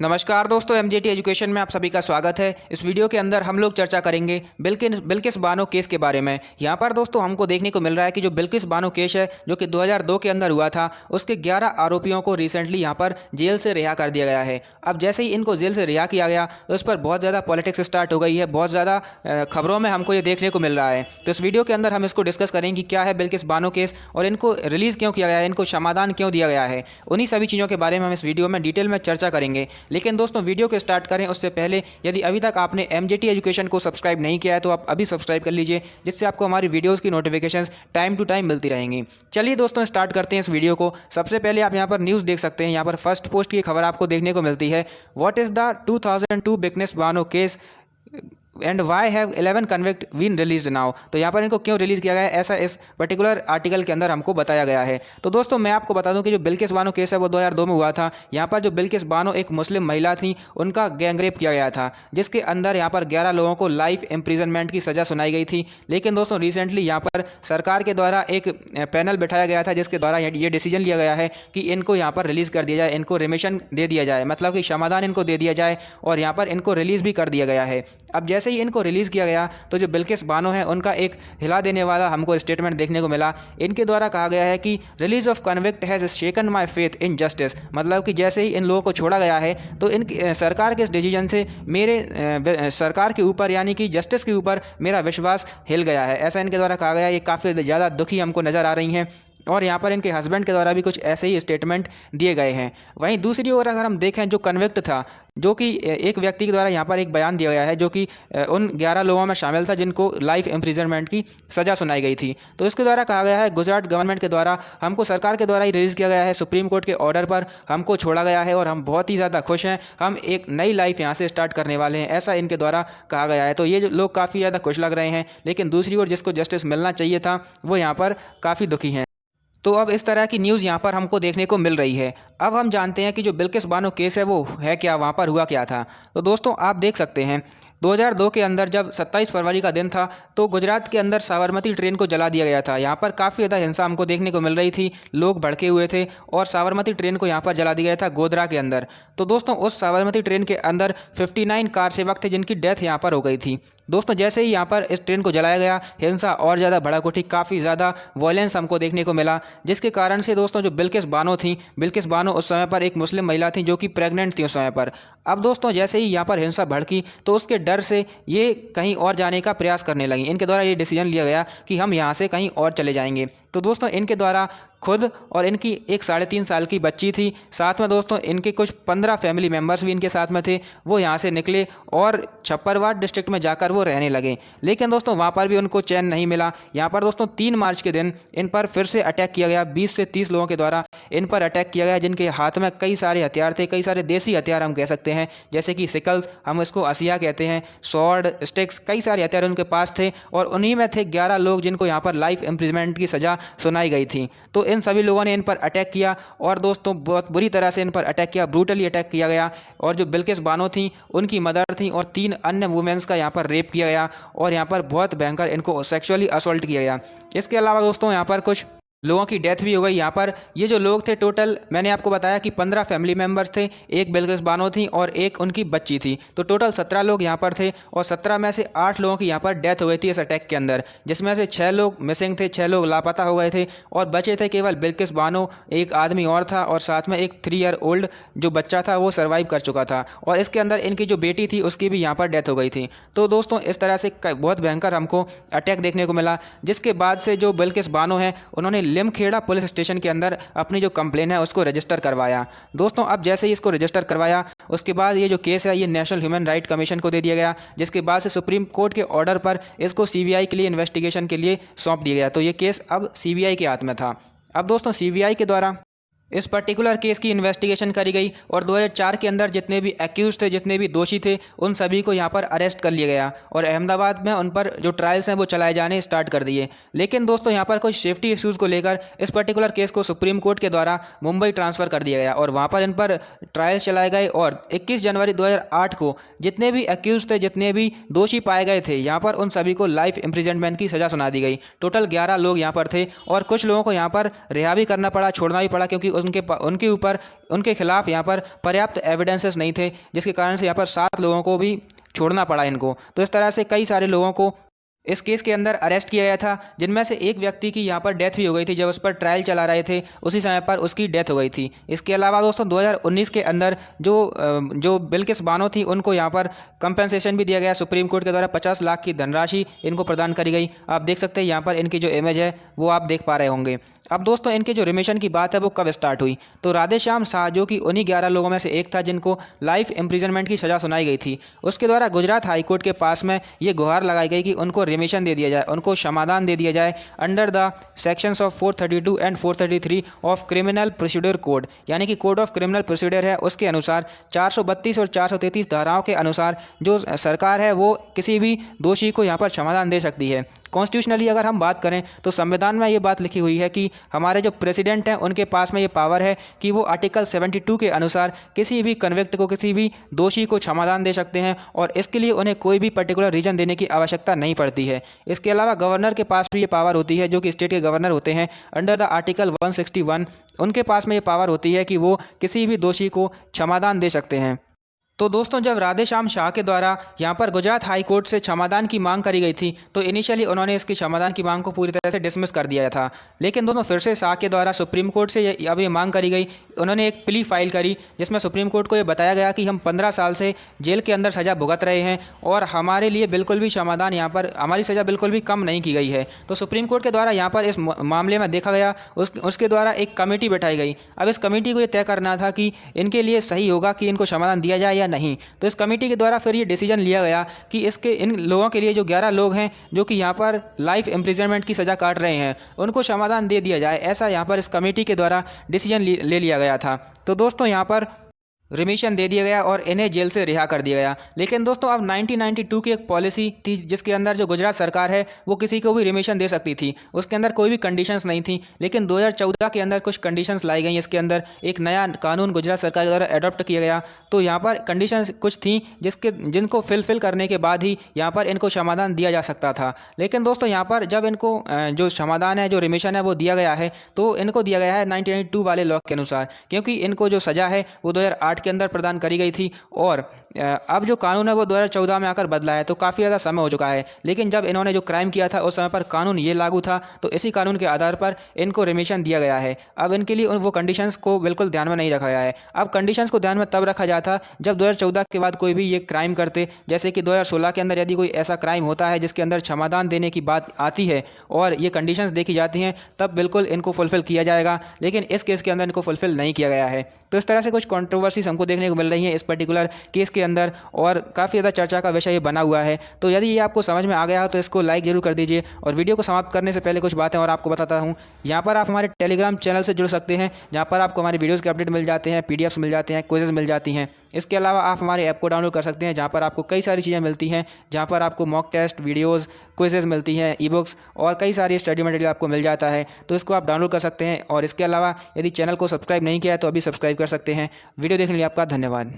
नमस्कार दोस्तों, MJT education में आप सभी का स्वागत है। इस वीडियो के अंदर हम लोग चर्चा करेंगे बिल्किस बानो केस के बारे में। यहाँ पर दोस्तों हमको देखने को मिल रहा है कि जो बिल्किस बानो केस है जो कि 2002 के अंदर हुआ था, उसके 11 आरोपियों को रिसेंटली यहाँ पर जेल से रिहा कर दिया गया है। अब जैसे ही इनको जेल से रिहा किया गया तो इस पर बहुत ज़्यादा पॉलिटिक्स स्टार्ट हो गई है, बहुत ज़्यादा खबरों में हमको ये देखने को मिल रहा है। तो इस वीडियो के अंदर हम इसको डिस्कस करेंगे कि क्या है बिल्किस बानो केस और इनको रिलीज़ क्यों किया गया है, इनको समाधान क्यों दिया गया है। उन्हीं सभी चीज़ों के बारे में हम इस वीडियो में डिटेल में चर्चा करेंगे। लेकिन दोस्तों वीडियो को स्टार्ट करें उससे पहले यदि अभी तक आपने एमजेटी एजुकेशन को सब्सक्राइब नहीं किया है तो आप अभी सब्सक्राइब कर लीजिए, जिससे आपको हमारी वीडियोस की नोटिफिकेशंस टाइम टू टाइम मिलती रहेंगी। चलिए दोस्तों स्टार्ट करते हैं इस वीडियो को। सबसे पहले आप यहाँ पर न्यूज़ देख सकते हैं। यहाँ पर फर्स्ट पोस्ट की खबर आपको देखने को मिलती है, what is the 2002 Bilkis Bano case and why have 11 convict been release now. तो यहाँ पर इनको क्यों रिलीज़ किया गया है, ऐसा इस पर्टिकुलर आर्टिकल के अंदर हमको बताया गया है। तो दोस्तों मैं आपको बता दूं कि जो बिल्किस बानो केस है वो 2002 में हुआ था। यहाँ पर जो बिल्किस बानो एक मुस्लिम महिला थी, उनका गैंगरेप किया गया था, जिसके अंदर यहाँ पर 11 लोगों को लाइफ इम्प्रिजनमेंट की सज़ा सुनाई गई थी। लेकिन दोस्तों रिसेंटली यहाँ पर सरकार के द्वारा एक पैनल बैठाया गया था, जिसके द्वारा ये डिसीजन लिया गया है कि इनको यहाँ पर रिलीज़ कर दिया जाए, इनको रिमिशन दे दिया जाए, मतलब कि समाधान इनको दे दिया जाए और यहाँ पर इनको रिलीज़ भी कर दिया गया है। अब जैसे ही इनको रिलीज़ किया गया तो जो बिल्किस बानो है उनका एक हिला देने वाला हमको स्टेटमेंट देखने को मिला। इनके द्वारा कहा गया है कि release of convict has shaken my faith in justice, मतलब कि जैसे ही इन लोगों को छोड़ा गया है तो इन सरकार के इस डिसीजन से मेरे सरकार के ऊपर यानी कि जस्टिस के ऊपर मेरा विश्वास हिल गया है, ऐसा इनके द्वारा कहा गया है। ये काफ़ी ज़्यादा दुखी हमको नज़र आ रही हैं और यहाँ पर इनके हस्बैंड के द्वारा भी कुछ ऐसे ही स्टेटमेंट दिए गए हैं। वहीं दूसरी ओर अगर हम देखें, जो कन्विक्ट था, जो कि एक व्यक्ति के द्वारा यहाँ पर एक बयान दिया गया है जो कि उन 11 लोगों में शामिल था जिनको लाइफ इम्प्रिजनमेंट की सज़ा सुनाई गई थी। तो इसके द्वारा कहा गया है गुजरात गवर्नमेंट के द्वारा हमको सरकार के द्वारा ही रिलीज़ किया गया है, सुप्रीम कोर्ट के ऑर्डर पर हमको छोड़ा गया है और हम बहुत ही ज़्यादा खुश हैं, हम एक नई लाइफ यहाँ से स्टार्ट करने वाले हैं, ऐसा इनके द्वारा कहा गया है। तो ये जो लोग काफ़ी ज़्यादा खुश लग रहे हैं, लेकिन दूसरी ओर जिसको जस्टिस मिलना चाहिए था वो यहाँ पर काफ़ी दुखी हैं। तो अब इस तरह की न्यूज़ यहाँ पर हमको देखने को मिल रही है। अब हम जानते हैं कि जो बिल्किस बानो केस है वो है क्या, वहाँ पर हुआ क्या था। तो दोस्तों आप देख सकते हैं 2002 के अंदर जब 27 फरवरी का दिन था तो गुजरात के अंदर साबरमती ट्रेन को जला दिया गया था। यहाँ पर काफ़ी ज़्यादा हिंसा हमको देखने को मिल रही थी, लोग भड़के हुए थे और साबरमती ट्रेन को यहाँ पर जला दिया गया था गोधरा के अंदर। तो दोस्तों उस साबरमती ट्रेन के अंदर 59 कार सेवक थे जिनकी डेथ यहाँ पर हो गई थी। दोस्तों जैसे ही यहाँ पर इस ट्रेन को जलाया गया, हिंसा और ज़्यादा भड़क उठी, काफ़ी ज़्यादा वायलेंस हमको देखने को मिला, जिसके कारण से दोस्तों जो बिल्किस बानो थी, बिल्किस बानो उस समय पर एक मुस्लिम महिला थी जो कि प्रेग्नेंट थी उस समय पर। अब दोस्तों जैसे ही यहाँ पर हिंसा भड़की तो उसके डर से ये कहीं और जाने का प्रयास करने लगी। इनके द्वारा ये डिसीजन लिया गया कि हम यहाँ से कहीं और चले जाएंगे। तो दोस्तों इनके द्वारा खुद और इनकी एक 3.5 साल की बच्ची थी, साथ में दोस्तों इनके कुछ 15 फैमिली मेम्बर्स भी इनके साथ में थे, वो यहाँ से निकले और छप्परवाट डिस्ट्रिक्ट में जाकर वो रहने लगे। लेकिन दोस्तों वहाँ पर भी उनको चैन नहीं मिला। यहाँ पर दोस्तों 3 मार्च के दिन इन पर फिर से अटैक किया गया, 20 से 30 लोगों के द्वारा इन पर अटैक किया गया, जिनके हाथ में कई सारे हथियार थे, कई सारे देसी हथियार हम कह सकते हैं, जैसे कि सिकल्स, हम इसको असिया कहते हैं, स्वॉर्ड, स्टिक्स, कई सारे हथियार उनके पास थे और उन्हीं में थे 11 लोग जिनको यहाँ पर लाइफ इम्प्रिजनमेंट की सज़ा सुनाई गई थी। तो इन सभी लोगों ने इन पर अटैक किया और दोस्तों बहुत बुरी तरह से इन पर अटैक किया, ब्रूटली अटैक किया गया। और जो बिल्किस बानो थी, उनकी मदर थी और 3 अन्य वुमेन्स का यहाँ पर रेप किया गया और यहाँ पर बहुत भयंकर इनको सेक्सुअली असॉल्ट किया गया। इसके अलावा दोस्तों यहाँ पर कुछ लोगों की डेथ भी हो गई। यहाँ पर ये जो लोग थे टोटल, मैंने आपको बताया कि 15 फैमिली मेम्बर्स थे, एक बिल्किस बानो थी और एक उनकी बच्ची थी। तो टोटल 17 लोग यहाँ पर थे और 17 में से 8 लोगों की यहाँ पर डेथ हो गई थी इस अटैक के अंदर, जिसमें से 6 लोग मिसिंग थे, 6 लोग लापता हो गए थे और बचे थे केवल बिल्किस बानो, एक आदमी और था और साथ में एक 3 ईयर ओल्ड जो बच्चा था वो सर्वाइव कर चुका था और इसके अंदर इनकी जो बेटी थी उसकी भी यहाँ पर डेथ हो गई थी। तो दोस्तों इस तरह से बहुत भयंकर हमको अटैक देखने को मिला, जिसके बाद से जो बिल्किस बानो है उन्होंने लिमखेड़ा पुलिस स्टेशन के अंदर अपनी जो कंप्लेन है उसको रजिस्टर करवाया। दोस्तों अब जैसे ही इसको रजिस्टर करवाया उसके बाद ये जो केस है ये नेशनल ह्यूमन राइट कमीशन को दे दिया गया, जिसके बाद से सुप्रीम कोर्ट के ऑर्डर पर इसको सीबीआई के लिए इन्वेस्टिगेशन के लिए सौंप दिया गया। तो ये केस अब सीबीआई के हाथ में था। अब दोस्तों सीबीआई के द्वारा इस पर्टिकुलर केस की इन्वेस्टिगेशन करी गई और 2004 के अंदर जितने भी एक्यूज थे, जितने भी दोषी थे, उन सभी को यहाँ पर अरेस्ट कर लिया गया और अहमदाबाद में उन पर जो ट्रायल्स हैं वो चलाए जाने स्टार्ट कर दिए। लेकिन दोस्तों यहाँ पर कुछ सेफ्टी इश्यूज़ को लेकर इस पर्टिकुलर केस को सुप्रीम कोर्ट के द्वारा मुंबई ट्रांसफ़र कर दिया गया और वहाँ पर इन पर ट्रायल्स चलाए गए और 21 जनवरी 2008 को जितने भी एक्यूज थे, जितने भी दोषी पाए गए थे, यहाँ पर उन सभी को लाइफ इम्प्रिजनमेंट की सज़ा सुना दी गई। टोटल 11 लोग यहाँ पर थे और कुछ लोगों को यहाँ पर रिहा भी करना पड़ा, छोड़ना भी पड़ा, क्योंकि उनके ऊपर उनके खिलाफ यहाँ पर पर्याप्त एविडेंसेस नहीं थे, जिसके कारण से यहाँ पर 7 लोगों को भी छोड़ना पड़ा इनको। तो इस तरह से कई सारे लोगों को इस केस के अंदर अरेस्ट किया गया था, जिनमें से एक व्यक्ति की यहाँ पर डेथ भी हो गई थी। जब उस पर ट्रायल चला रहे थे उसी समय पर उसकी डेथ हो गई थी। इसके अलावा दोस्तों 2019 के अंदर जो बिल्किस बानो थी उनको यहाँ पर कंपनसेशन भी दिया गया सुप्रीम कोर्ट के द्वारा। 50 लाख की धनराशि इनको प्रदान करी गई। आप देख सकते हैं यहाँ पर इनकी जो इमेज है वो आप देख पा रहे होंगे। अब दोस्तों इनके जो रिमिशन की बात है वो कब स्टार्ट हुई, तो राधेश्याम शाह जो कि उन्हीं 11 लोगों में से एक था जिनको लाइफ इम्प्रिजनमेंट की सज़ा सुनाई गई थी, उसके द्वारा गुजरात हाईकोर्ट के पास में ये गुहार लगाई गई कि उनको रिमिशन दे दिया जाए, उनको क्षमादान दे दिया जाए under the sections of 432 and 433 of criminal procedure code, यानी कि कोड ऑफ क्रिमिनल प्रोसीड्यूर है उसके अनुसार 432 और 433 धाराओं के अनुसार जो सरकार है वो किसी भी दोषी को यहाँ पर क्षमादान दे सकती है। कॉन्स्टिट्यूशनली अगर हम बात करें तो संविधान में ये बात लिखी हुई है कि हमारे जो प्रेसिडेंट हैं उनके पास में ये पावर है कि वो आर्टिकल 72 के अनुसार किसी भी कन्विक्ट को, किसी भी दोषी को क्षमादान दे सकते हैं और इसके लिए उन्हें कोई भी पर्टिकुलर रीजन देने की आवश्यकता नहीं पड़ती है। इसके अलावा गवर्नर के पास भी ये पावर होती है, जो कि स्टेट के गवर्नर होते हैं अंडर द आर्टिकल 161, उनके पास में ये पावर होती है कि वो किसी भी दोषी को क्षमादान दे सकते हैं। तो दोस्तों जब राधेश्याम शाह के द्वारा यहाँ पर गुजरात हाई कोर्ट से क्षमादान की मांग करी गई थी तो इनिशियली उन्होंने इसकी क्षमादान की मांग को पूरी तरह से डिसमिस कर दिया था, लेकिन दोस्तों फिर से शाह के द्वारा सुप्रीम कोर्ट से अब ये मांग करी गई। उन्होंने एक प्ली फाइल करी जिसमें सुप्रीम कोर्ट को ये बताया गया कि हम 15 साल से जेल के अंदर सज़ा भुगत रहे हैं और हमारे लिए बिल्कुल भी क्षमादान यहाँ पर, हमारी सज़ा बिल्कुल भी कम नहीं की गई है। तो सुप्रीम कोर्ट के द्वारा यहाँ पर इस मामले में देखा गया, उसके द्वारा एक कमेटी बैठाई गई। अब इस कमेटी को ये तय करना था कि इनके लिए सही होगा कि इनको क्षमादान दिया जाए या नहीं। तो इस कमेटी के द्वारा फिर ये डिसीजन लिया गया कि इन लोगों के लिए, जो 11 लोग हैं जो कि यहाँ पर लाइफ इम्प्रिजनमेंट की सज़ा काट रहे हैं, उनको क्षमादान दे दिया जाए। ऐसा यहाँ पर इस कमेटी के द्वारा डिसीजन ले लिया गया था। तो दोस्तों यहाँ पर रिमिशन दे दिया गया और इन्हें जेल से रिहा कर दिया गया। लेकिन दोस्तों अब 1992 की एक पॉलिसी थी जिसके अंदर जो गुजरात सरकार है वो किसी को भी रिमिशन दे सकती थी, उसके अंदर कोई भी कंडीशंस नहीं थी। लेकिन 2014 के अंदर कुछ कंडीशंस लाई गई। इसके अंदर एक नया कानून गुजरात सरकार के द्वारा अडॉप्ट किया गया। तो यहाँ पर कंडीशंस कुछ थी जिनको फिलफिल करने के बाद ही यहाँ पर इनको क्षमादान दिया जा सकता था। लेकिन दोस्तों यहाँ पर जब इनको जो क्षमादान है, जो रिमिशन है वो दिया गया है, तो इनको दिया गया है 1992 वाले लॉ के अनुसार, क्योंकि इनको जो सज़ा है वो 2008 के अंदर प्रदान करी गई थी और अब जो कानून है वो 2014 में आकर बदला है, तो काफ़ी ज़्यादा समय हो चुका है। लेकिन जब इन्होंने जो क्राइम किया था उस समय पर कानून ये लागू था, तो इसी कानून के आधार पर इनको रिमिशन दिया गया है। अब इनके लिए वो कंडीशंस को बिल्कुल ध्यान में नहीं रखा गया है। अब कंडीशंस को ध्यान में तब रखा जाता जब 2014 के बाद कोई भी ये क्राइम करते, जैसे कि 2016 के अंदर यदि कोई ऐसा क्राइम होता है जिसके अंदर क्षमादान देने की बात आती है और ये कंडीशंस देखी जाती हैं, तब बिल्कुल इनको फुलफ़िल किया जाएगा। लेकिन इस केस के अंदर इनको फुलफ़िल नहीं किया गया है। तो इस तरह से कुछ कंट्रोवर्सीज हमको देखने को मिल रही है इस पर्टिकुलर केस के अंदर और काफ़ी ज़्यादा चर्चा का विषय ये बना हुआ है। तो यदि ये आपको समझ में आ गया हो तो इसको लाइक जरूर कर दीजिए। और वीडियो को समाप्त करने से पहले कुछ बातें और आपको बताता हूँ। यहाँ पर आप हमारे टेलीग्राम चैनल से जुड़ सकते हैं, जहाँ पर आपको हमारी वीडियोज़ के अपडेट मिल जाते हैं, PDFs मिल जाते हैं, क्विज़ेस मिल जाती हैं। इसके अलावा आप हमारे ऐप को डाउनलोड कर सकते हैं, जहाँ पर आपको कई सारी चीज़ें मिलती हैं, जहाँ पर आपको मॉक टेस्ट, वीडियोज़, क्विज़ेस मिलती हैं, ई-बुक्स और कई सारी स्टडी मटेरियल आपको मिल जाता है। तो इसको आप डाउनलोड कर सकते हैं। और इसके अलावा यदि चैनल को सब्सक्राइब नहीं किया है तो अभी सब्सक्राइब कर सकते हैं। वीडियो देखने के लिए आपका धन्यवाद।